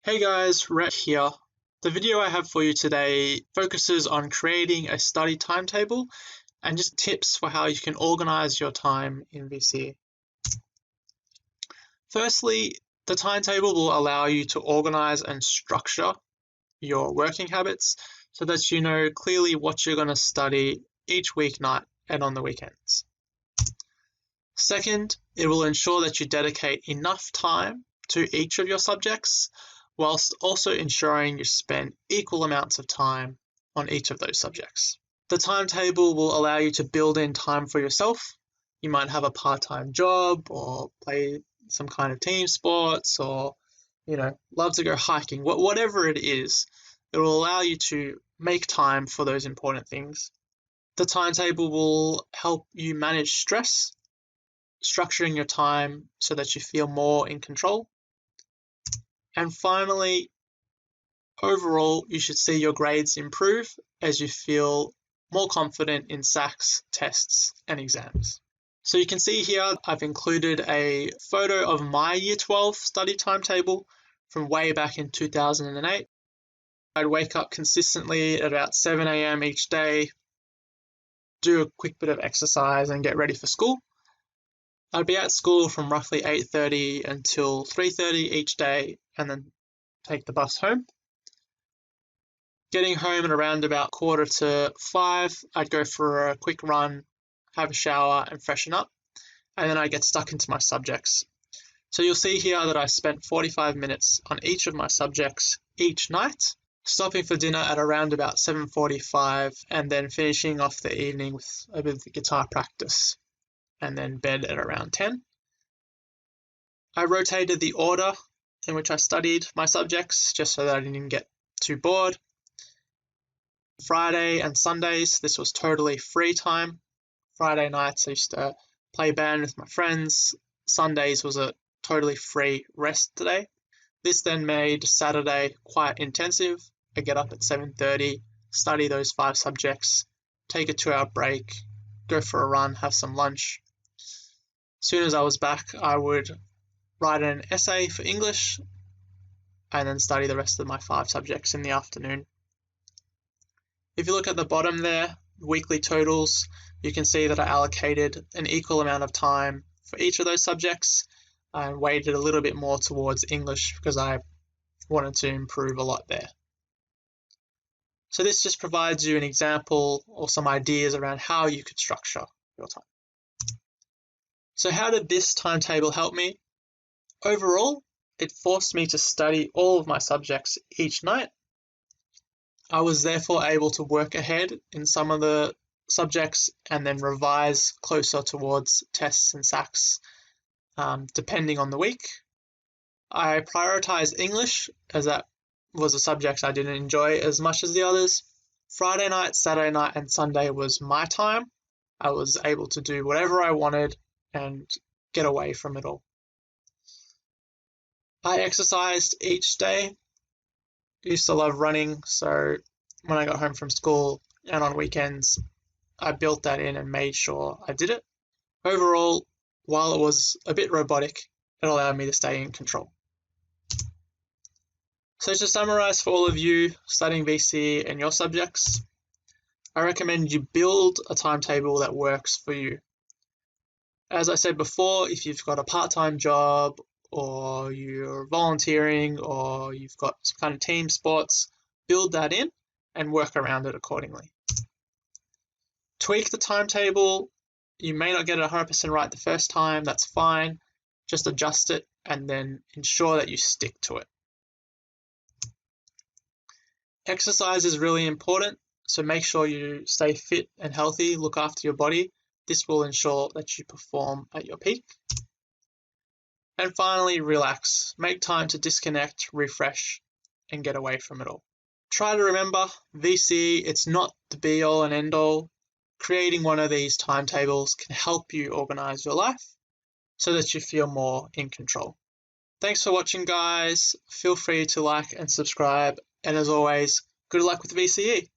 Hey guys, Rhett here. The video I have for you today focuses on creating a study timetable and just tips for how you can organize your time in VCE. Firstly, the timetable will allow you to organize and structure your working habits so that you know clearly what you're going to study each weeknight and on the weekends. Second, it will ensure that you dedicate enough time to each of your subjects, whilst also ensuring you spend equal amounts of time on each of those subjects. The timetable will allow you to build in time for yourself. You might have a part-time job or play some kind of team sports or, love to go hiking. Whatever it is, it will allow you to make time for those important things. The timetable will help you manage stress, structuring your time so that you feel more in control. And finally, overall, you should see your grades improve as you feel more confident in SACs, tests, and exams. So you can see here, I've included a photo of my Year 12 study timetable from way back in 2008. I'd wake up consistently at about 7 a.m. each day, do a quick bit of exercise, and get ready for school. I'd be at school from roughly 8:30 until 3:30 each day, and then take the bus home. Getting home at around about 4:45, I'd go for a quick run, have a shower, and freshen up, and then I get stuck into my subjects. So you'll see here that I spent 45 minutes on each of my subjects each night, stopping for dinner at around about 7:45, and then finishing off the evening with a bit of guitar practice, and then bed at around 10. I rotated the order in which I studied my subjects just so that I didn't get too bored. Friday and Sundays, this was totally free time. Friday nights I used to play band with my friends. Sundays was a totally free rest day. This then made Saturday quite intensive. I get up at 7:30, study those 5 subjects, take a 2-hour break, go for a run, have some lunch. As soon as I was back, I would write an essay for English and then study the rest of my 5 subjects in the afternoon. If you look at the bottom there, weekly totals, you can see that I allocated an equal amount of time for each of those subjects and weighted a little bit more towards English because I wanted to improve a lot there. So this just provides you an example or some ideas around how you could structure your time. So how did this timetable help me? Overall, it forced me to study all of my subjects each night. I was therefore able to work ahead in some of the subjects and then revise closer towards tests and SACs, depending on the week. I prioritized English as that was a subject I didn't enjoy as much as the others. Friday night, Saturday night, and Sunday was my time. I was able to do whatever I wanted and get away from it all. I exercised each day. Used to love running, so when I got home from school and on weekends, I built that in and made sure I did it. Overall, while it was a bit robotic, it allowed me to stay in control. So to summarize for all of you studying VCE and your subjects, I recommend you build a timetable that works for you. As I said before, if you've got a part-time job or you're volunteering or you've got some kind of team sports, build that in and work around it accordingly. Tweak the timetable. You may not get it 100% right the first time, that's fine. Just adjust it and then ensure that you stick to it. Exercise is really important, so make sure you stay fit and healthy, look after your body. This will ensure that you perform at your peak. And finally, relax. Make time to disconnect, refresh, and get away from it all. Try to remember, VCE, it's not the be-all and end-all. Creating one of these timetables can help you organize your life so that you feel more in control. Thanks for watching, guys. Feel free to like and subscribe. And as always, good luck with VCE.